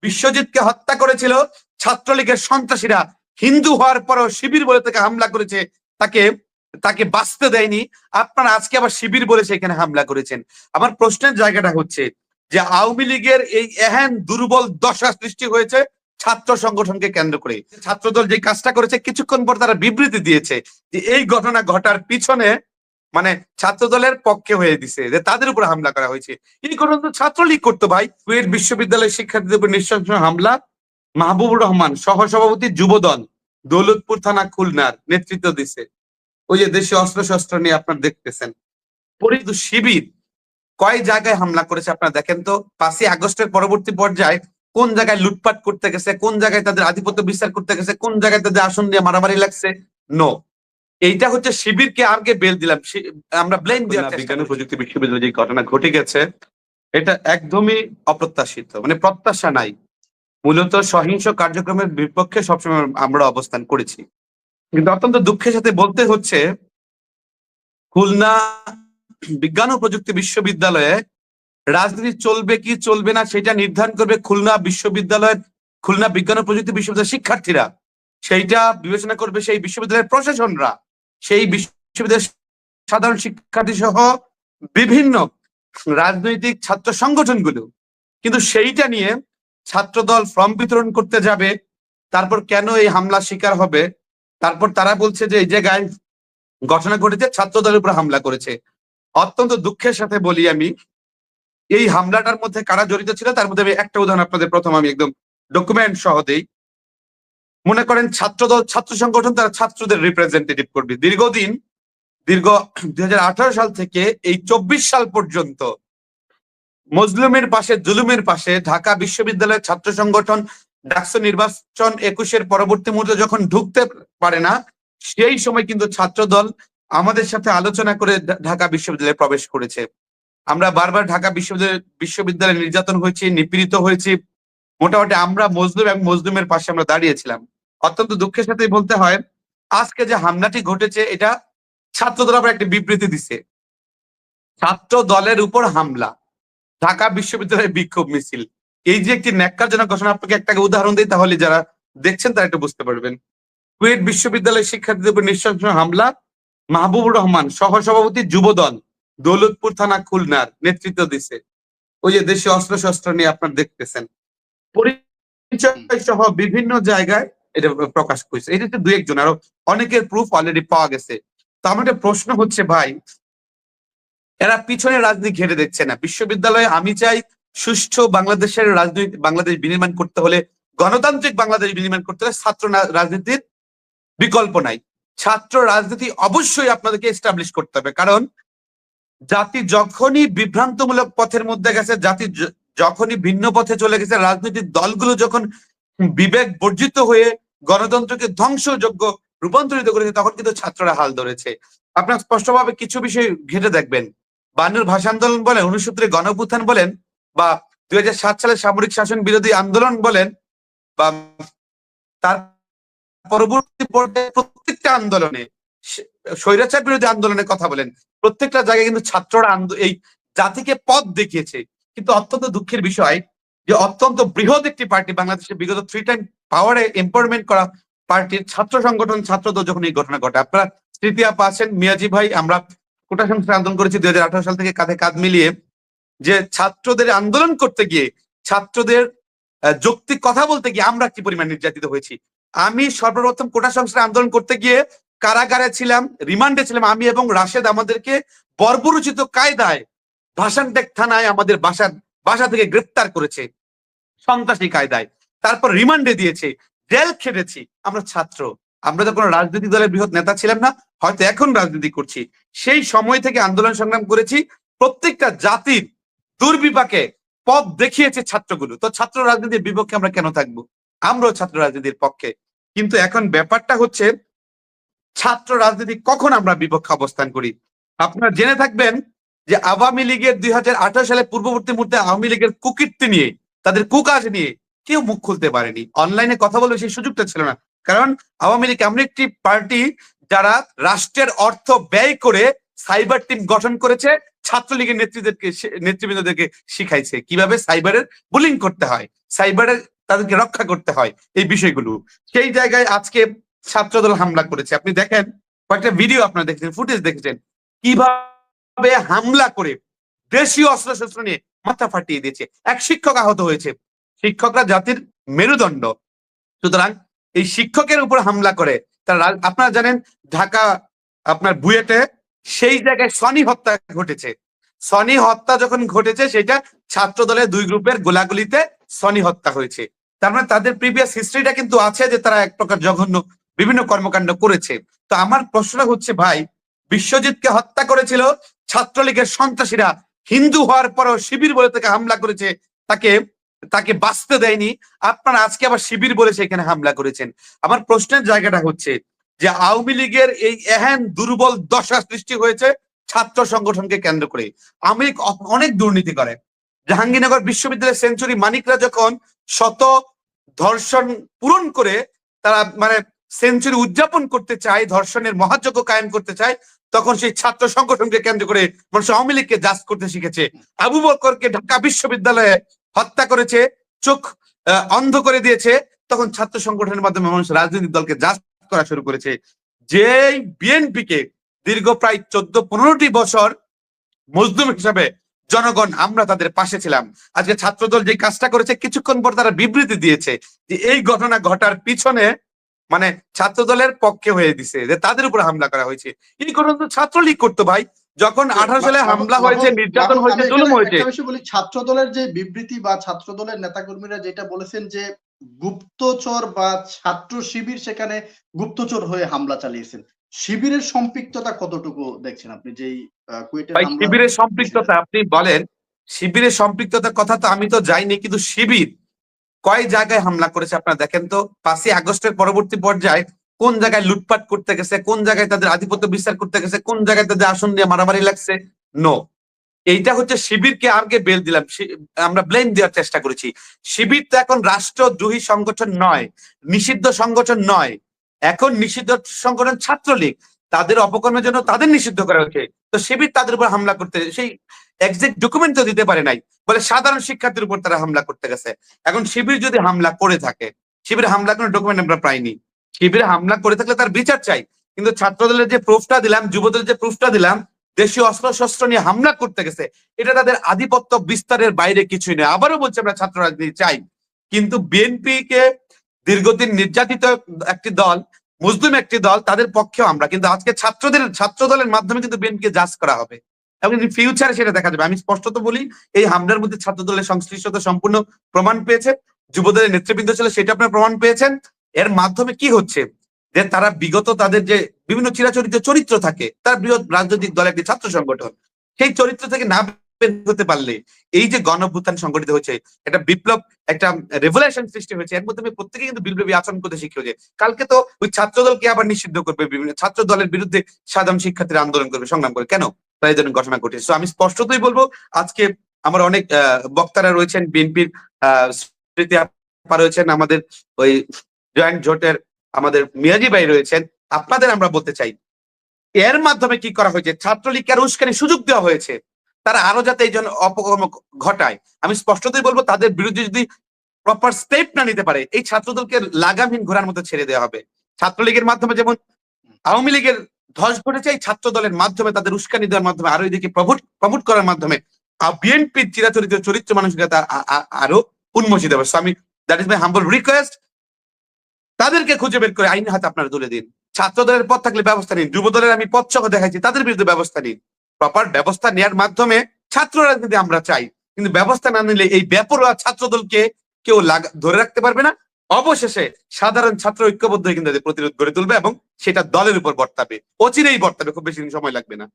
বিশ্বজিৎকে হত্যা করেছিল ছাত্রলীগের সন্ত্রাসীরা। হিন্দু হওয়ার পরও শিবির বলে তাকে হামলা করেছে, তাকে তাকে বাঁচতে দেয়নি। আপনারা আজকে আবার শিবির বলে সেখানে হামলা করেছেন। আমার প্রশ্নের জায়গাটা হচ্ছে যে আওয়ামী লীগের এই এহেন দুর্বল দশা সৃষ্টি হয়েছে ছাত্র সংগঠনকে কেন্দ্র করে। ছাত্রদল যে কাজটা করেছে, কিছুক্ষণ পর তারা বিবৃতি দিয়েছে যে এই ঘটনা ঘটার পিছনে মানে ছাত্র দলের পক্ষে হয়ে দিছে, যে তাদের উপর হামলা করা হয়েছে। এই ঘটনা তো ছাত্রলীগ করতো ভাই। কুয়েট বিশ্ববিদ্যালয়ের শিক্ষার্থীদের উপর নৃশংস হামলা, মাহবুবুর রহমান সহসভাপতি যুবদল দৌলতপুর থানা খুলনার নেতৃত্ব দিছে। ওই যে দেশীয় অস্ত্রশস্ত্র নিয়ে আপনার দেখতেছেন। পরিচিত শিবির কয় জায়গায় হামলা করেছে আপনারা দেখেন তো। 5ই আগস্টের পরবর্তী পর্যায়ে কোন জায়গায় লুটপাট করতে গেছে, কোন জায়গায় তাদের আধিপত্য বিস্তার করতে গেছে, কোন জায়গায় তাদের আসন দিয়ে মারামারি লাগছে? নো, এইটা হচ্ছে শিবিরকে আগে বেল দিলাম, আমরা ব্লেম দিলাম। বিজ্ঞান ও প্রযুক্তি বিশ্ববিদ্যালয়ে যে ঘটনা ঘটে গেছে এটা একদমই অপ্রত্যাশিত, মানে প্রত্যাশা নাই। মূলত সহিংস কার্যক্রমের বিপক্ষে সবসময় আমরা অবস্থান করেছি, কিন্তু অত্যন্ত দুঃখের সাথে বলতে হচ্ছে খুলনা বিজ্ঞান ও প্রযুক্তি বিশ্ববিদ্যালয়ে রাজনীতি চলবে কি চলবে না সেটা নির্ধারণ করবে খুলনা বিশ্ববিদ্যালয়ের, খুলনা বিজ্ঞান ও প্রযুক্তি বিশ্ববিদ্যালয়ের শিক্ষার্থীরা। সেইটা বিবেচনা করবে সেই বিশ্ববিদ্যালয়ের প্রশাসনরা, সেই বিশ্ববিদ্যালয়ের সাধারণ শিক্ষার্থী সহ বিভিন্ন রাজনৈতিক ছাত্র সংগঠনগুলো। কিন্তু সেইটা নিয়ে ছাত্রদল ফর্ম বিতরণ করতে যাবে, তারপর কেন এই হামলা শিকার হবে, তারপর তারা বলছে যে এই জায়গায় ঘটনা ঘটেছে ছাত্রদলের উপর হামলা করেছে। অত্যন্ত দুঃখের সাথে বলি আমি, এই হামলাটার মধ্যে কারা জড়িত ছিল তার মধ্যে আমি একটা উদাহরণ আপনাদের প্রথম আমি একদম ডকুমেন্ট সহ দেই। মনে করেন ছাত্রদল ছাত্র সংগঠন, তারা ছাত্রদের রিপ্রেজেন্টেটিভ করবে দীর্ঘ 2018 সাল থেকে এই 24 সাল পর্যন্ত মজলুমের পাশে জুলুমের পাশে ঢাকা বিশ্ববিদ্যালয়ের ছাত্র সংগঠন ডাকসু নির্বাচন 21-এর পরবর্তী মুহূর্তে যখন ঢুকতে পারে না, সেই সময় কিন্তু ছাত্রদল আমাদের সাথে আলোচনা করে ঢাকা বিশ্ববিদ্যালয়ে প্রবেশ করেছে। আমরা বারবার ঢাকা বিশ্ববিদ্যালয়ে নির্যাতন হয়েছি, নিপীড়িত হয়েছি। মোটামুটি আমরা মজলুম এবং মজলুমের পাশে আমরা দাঁড়িয়েছিলাম। অত্যন্ত দুঃখের সাথে বলতে হয় আজকে যে হামলাটি ঘটেছে এটা ছাত্রদল আবার একটা বিবৃতি দিছে, ছাত্র দলের উপর হামলা, ঢাকা বিশ্ববিদ্যালয়ের বিক্ষোভ মিছিল। এই যে একটি ন্যাক্কারজনক ঘটনা, আপনাকে একটা উদাহরণ দিই তাহলে যারা দেখছেন তারা একটু বুঝতে পারবেন। কুয়েট বিশ্ববিদ্যালয়ের শিক্ষার্থীদের উপর নৃশংস হামলা, মাহবুবুর রহমান সহসভাপতি যুবদল দৌলতপুর থানা খুলনার নেতৃত্ব দিছে। ওই যে দেশীয় অস্ত্রশস্ত্র নিয়ে আপনার দেখতেছেন। পরিচয় সহ বিভিন্ন জায়গায় এটা প্রকাশ করেছে। এটা হচ্ছে 2-1 জন, আরো অনেকের প্রুফ অলরেডি পাওয়া গেছে। তো আমার একটা প্রশ্ন হচ্ছে ভাই, এরা পিছনে রাজনীতি ঘেরে দেখছে না। বিশ্ববিদ্যালয়ে আমি চাই সুষ্ঠু বাংলাদেশের রাজনীতি, বাংলাদেশ বিনির্মাণ করতে হলে, গণতান্ত্রিক বাংলাদেশ বিনির্মাণ করতে হলে ছাত্র রাজনীতির বিকল্প নাই। ছাত্র রাজনীতি অবশ্যই আপনাদেরকে এস্টাবলিশ করতে হবে, কারণ জাতি যখনই বিভ্রান্তমূলক পথের মধ্যে গেছে, জাতি যখনই ভিন্ন পথে চলে গেছে, রাজনৈতিক দলগুলো যখন বিবেক বর্জিত হয়ে গণতন্ত্রকে ধ্বংসযোগ্য রূপান্তরিত করেছে, তখন কিন্তু ছাত্ররা হাল ধরেছে। আপনার স্পষ্টভাবে কিছু বিষয় ঘেটে দেখবেন। 52 ভাষা আন্দোলন বলেন, 69 গণঅভ্যুত্থান বলেন, বা 2007 সালে সামরিক শাসন বিরোধী আন্দোলন বলেন, বা তার পরবর্তী পর্যায়ে প্রত্যেকটা আন্দোলনে, স্বৈরাচার বিরোধী আন্দোলনের কথা বলেন, প্রত্যেকটা জায়গায় কিন্তু ছাত্ররা এই জাতিকে পথ দেখিয়েছে। কিন্তু অত্যন্ত দুঃখের বিষয় যে অত্যন্ত বৃহৎ একটি পার্টি, বাংলাদেশের বিগত 3 টাইম পাওয়ারে এম্পাওয়ারমেন্ট করা পার্টির ছাত্র সংগঠন ছাত্রদল যখন এই ঘটনা ঘটে, আপনারা স্মৃতি আছেন মিয়াজি ভাই, আমরা কোটা সংস্কার আন্দোলন করেছি 2018 সাল থেকে কাঁধে কাঁধ মিলিয়ে, যে ছাত্রদের আন্দোলন করতে গিয়ে, ছাত্রদের যৌক্তিক কথা বলতে গিয়ে আমরা কি পরিমাণ নির্যাতিত হয়েছি। আমি সর্বপ্রথম কোটা সংস্কার আন্দোলন করতে গিয়ে কারাগারে ছিলাম, রিমান্ডে ছিলাম। আমি এবং রাশেদ আমাদেরকে বর্বরোচিত কায়দায় ভাসানটেক থানায় আমাদের বাসা থেকে গ্রেফতার করেছে সন্ত্রাসী কায়দায়, তারপর রিমান্ডে দিয়েছে, জেল খেটেছি। আমরা ছাত্র, আমরা তো কোনো রাজনৈতিক দলের বৃহৎ নেতা ছিলাম না, হয়তো এখন রাজনীতি করছি। সেই সময় থেকে আন্দোলন সংগ্রাম করেছি, প্রত্যেকটা জাতির দুর্বিপাকে পথ দেখিয়েছে ছাত্রগুলো। তো ছাত্র রাজনীতির বিপক্ষে আমরা কেন থাকবো? আমরাও ছাত্র রাজনীতির পক্ষে। কিন্তু এখন ব্যাপারটা হচ্ছে ছাত্র রাজনীতি কখন আমরা বিপক্ষে অবস্থান করি। আপনারা জেনে থাকবেন যে আওয়ামী লীগের 2018 সালে পূর্ববর্তী মুহূর্তে আওয়ামী লীগের কুকীর্তি নিয়ে, তাদের কুকাজ নিয়ে কেউ মুখ খুলতে পারেনি, অনলাইনে কথা বলবে সেই সুযোগটা ছিল না। কারণ আওয়ামী লীগ এমন একটি পার্টি যারা রাষ্ট্রের অর্থ ব্যয় করে সাইবার টিম গঠন করেছে, ছাত্রলীগের নেতৃবৃন্দদেরকে শিখাইছে কিভাবে সাইবারের বুলিং করতে হয়, সাইবারের তাদেরকে রক্ষা করতে হয় এই বিষয়গুলো। সেই জায়গায় আজকে ছাত্রদল হামলা করেছে। আপনি দেখেন কয়েকটা ভিডিও আপনারা দেখেছেন, ফুটেজ দেখেছেন কিভাবে হামলা করে দেশীয় অস্ত্রশস্ত্র নিয়ে মাথা ফাটিয়ে দিয়েছে। এক শিক্ষক আহত হয়েছে। শিক্ষকরা জাতির মেরুদণ্ড, সুতরাং এই শিক্ষকের উপর হামলা করে তারা, আপনারা জানেন ঢাকা আপনার বুয়েটে সেই জায়গায় সনি হত্যা ঘটেছে। সনি হত্যা যখন ঘটেছে সেটা ছাত্র দলের দুই গ্রুপের গোলাগুলিতে সনি হত্যা হয়েছে। তার মানে তাদের প্রিভিয়াস হিস্ট্রিটা কিন্তু আছে যে তারা এক প্রকার জঘন্য বিভিন্ন কর্মকাণ্ড করেছে। তো আমার প্রশ্ন হচ্ছে ভাই, বিশ্বজিৎকে হত্যা করেছিল ছাত্রলীগের সন্ত্রাসীরা, হিন্দু হওয়ার পরও শিবির বলে তাকে হামলা করেছে, তাকে তাকে বাঁচতে দেয়নি। আপনারা আজকে আবার শিবির বলেছে এখানে হামলা করেছেন। আমার প্রশ্নের জায়গাটা হচ্ছে যে আওয়ামী লীগের এই এহেন দুর্বল দশা সৃষ্টি হয়েছে ছাত্র সংগঠনকে কেন্দ্র করে। আওয়ামী লীগ অনেক দুর্নীতি করে। জাহাঙ্গীরনগর বিশ্ববিদ্যালয়ের সেঞ্চুরি মানিকরা যখন শত ধর্ষণ পূরণ করে তারা মানে সেঞ্চুরি উদযাপন করতে চায়, ধর্ষণের মহাযজ্ঞ কায়েম করতে চায়, তখন সেই ছাত্র সংগঠনকে কেন্দ্র করে মানুষ আওয়ামী লীগকে জাজ করতে শিখেছে। আবু বকরকে ঢাকা বিশ্ববিদ্যালয়ে হত্যা করেছে, চোখ অন্ধ করে দিয়েছে, তখন ছাত্র সংগঠনের মাধ্যমে মানুষ রাজনৈতিক দলকে জাজ করা শুরু করেছে। যেই বিএনপিকে দীর্ঘ প্রায় 14-15টি বছর মজলুম হিসাবে জনগণ আমরা তাদের পাশে ছিলাম, আজকে ছাত্রদল যে কাজটা করেছে কিছুক্ষণ পর তারা বিবৃতি দিয়েছে যে এই ঘটনা ঘটার পিছনে মানে ছাত্রদলের পক্ষে হয়ে দিছে, যে তাদের উপর হামলা করা হয়েছে। এই ঘটনা তো ছাত্রলীগ করতো ভাই। যখন 18 সালে হামলা হয়েছে, নির্যাতন হয়েছে, জুলুম হয়েছে। ছাত্রদলের যে বিবৃতি বা ছাত্রদলের নেতাকর্মীরা যেটা বলেছেন যে গুপ্তচর বা ছাত্র শিবির সেখানে গুপ্তচর হয়ে হামলা চালিয়েছেন, শিবিরের সম্পৃক্ততা কতটুকু দেখছেন আপনি? যেই শিবিরের সম্পৃক্ততা আপনি বলেন, শিবিরের সম্পৃক্ততার কথা তো আমি তো যাইনি, কিন্তু শিবির কয় জায়গায় হামলা করেছে আপনারা দেখেন তো। 5ই আগস্টের পরবর্তী পর্যায়ে কোন জায়গায় লুটপাট করতে গেছে, কোন জায়গায় তাদের আধিপত্য বিস্তার করতে গেছে, কোন জায়গায় তাদের আসন দিয়ে মারামারি লাগছে? নো, এইটা হচ্ছে শিবিরকে আগে বেল দিলাম, আমরা ব্লেম দেওয়ার চেষ্টা করেছি। শিবির তো এখন রাষ্ট্রদ্রোহী সংগঠন নয়, নিষিদ্ধ সংগঠন নয়, এখন নিষিদ্ধ সংগঠন ছাত্রলীগ। তাদের অপকর্মের জন্য তাদের নিষিদ্ধ করা হয়েছে, তো শিবির তাদের উপর হামলা করতে সেই এক্সাক্ট ডকুমেন্ট তো দিতে পারে নাই, বলে সাধারণ শিক্ষার্থীর উপর তারা হামলা করতে গেছে। এখন শিবির যদি হামলা করে থাকে, শিবির হামলা কোনো ডকুমেন্ট আমরা পাইনি, শিবির হামলা করে থাকলে তার বিচার চাই। কিন্তু ছাত্রদলের যে প্রুফটা দিলাম, যুবদলের যে প্রুফটা দিলাম, দেশীয় অস্ত্রশস্ত্র নিয়ে হামলা করতে গেছে, এটা তাদের আধিপত্য বিস্তারের বাইরে কিছুই নয়। আবারও বলছি আমরা ছাত্র রাজনীতি চাই, কিন্তু বিএনপি কে দীর্ঘদিন নির্যাতিত একটি দল, মুসলিম একটি দল, তাদের পক্ষেও আমরা। কিন্তু আজকে ছাত্র দলের মাধ্যমে কিন্তু বিএনপি কে জাজ করা হবে এবং ফিউচারে সেটা দেখা যাবে। আমি স্পষ্টত বলি, এই হামলার মধ্যে ছাত্র দলের সংশ্লিষ্টতা সম্পূর্ণ প্রমাণ পেয়েছে, যুবদলের নেতৃবৃন্দ ছিল সেটা আপনারা প্রমাণ পেয়েছেন। এর মাধ্যমে কি হচ্ছে যে তারা বিগত তাদের যে বিভিন্ন চিরাচরিত চরিত্র থাকে, তার বৃহৎ রাজনৈতিক দল একটি ছাত্র সংগঠন, সেই চরিত্র থেকে না বের হতে পারলে এই যে গণঅভ্যুত্থান সংগঠিত হয়েছে, একটা বিপ্লব, একটা রেভলিউশন সৃষ্টি হয়েছে, এর মধ্যে প্রত্যেকে কিন্তু বিপ্লবী আচরণ করতে শিখেছে। কালকে তো ওই ছাত্র দলকে আবার নিষিদ্ধ করবে, বিভিন্ন ছাত্র দলের বিরুদ্ধে সাধারণ শিক্ষার্থীরা আন্দোলন করবে, সংগ্রাম করবে, কেন? তাই জন্য ঘটনা ঘটেছে। আমি স্পষ্টতই বলবো, আজকে আমার অনেক বক্তারা রয়েছেন, বিএনপির স্মৃতি আপা রয়েছেন, আমাদের ওই জয়েন্ট জোটের আমাদের মিয়াজি ভাই রয়েছেন, আপনাদের আমরা বলতে চাই এর মাধ্যমে কি করা হয়েছে, ছাত্রলীগকে আরো উস্কানি সুযোগ দেওয়া হয়েছে, তারা আরো যাতে এই জন্য অপকর্ম ঘটায়। আমি স্পষ্টতই বলবো, তাদের বিরুদ্ধে যদি প্রপার স্টেপ না নিতে পারে, এই ছাত্রদলকে লাগামহীন ঘোড়ার মতো ছেড়ে দেওয়া হবে। ছাত্রলীগের মাধ্যমে যেমন আওয়ামী লীগের ধস ঘটেছে, এই ছাত্র দলের মাধ্যমে তাদের উস্কানি দেওয়ার মাধ্যমে, আরো এদিকে প্রমোট করার মাধ্যমে বিএনপির চিরাচরিত চরিত্র মানসিকতা আরো উন্মোচিত হবে। সো আমি, that is my humble request, তাদেরকে খুঁজে বের করে আইনের হাতে আপনারা তুলে দিন। ছাত্র দলের পথ থাকলে ব্যবস্থা নিন, যুব দলের আমি পথ চোখ দেখাইছি, তাদের বিরুদ্ধে ব্যবস্থা নিন। প্রপার ব্যবস্থা নেওয়ার মাধ্যমে ছাত্র রাজনীতি আমরা চাই, কিন্তু ব্যবস্থা না নিলে এই বেপরোয়া ছাত্র দলকে কেউ ধরে রাখতে পারবে না। অবশেষে সাধারণ ছাত্র ঐক্যবদ্ধ হয়ে কিন্তু প্রতিরোধ গড়ে তুলবে এবং সেটা দলের উপর বর্তাবে, অচিরেই বর্তাবে, খুব বেশি সময় লাগবে না।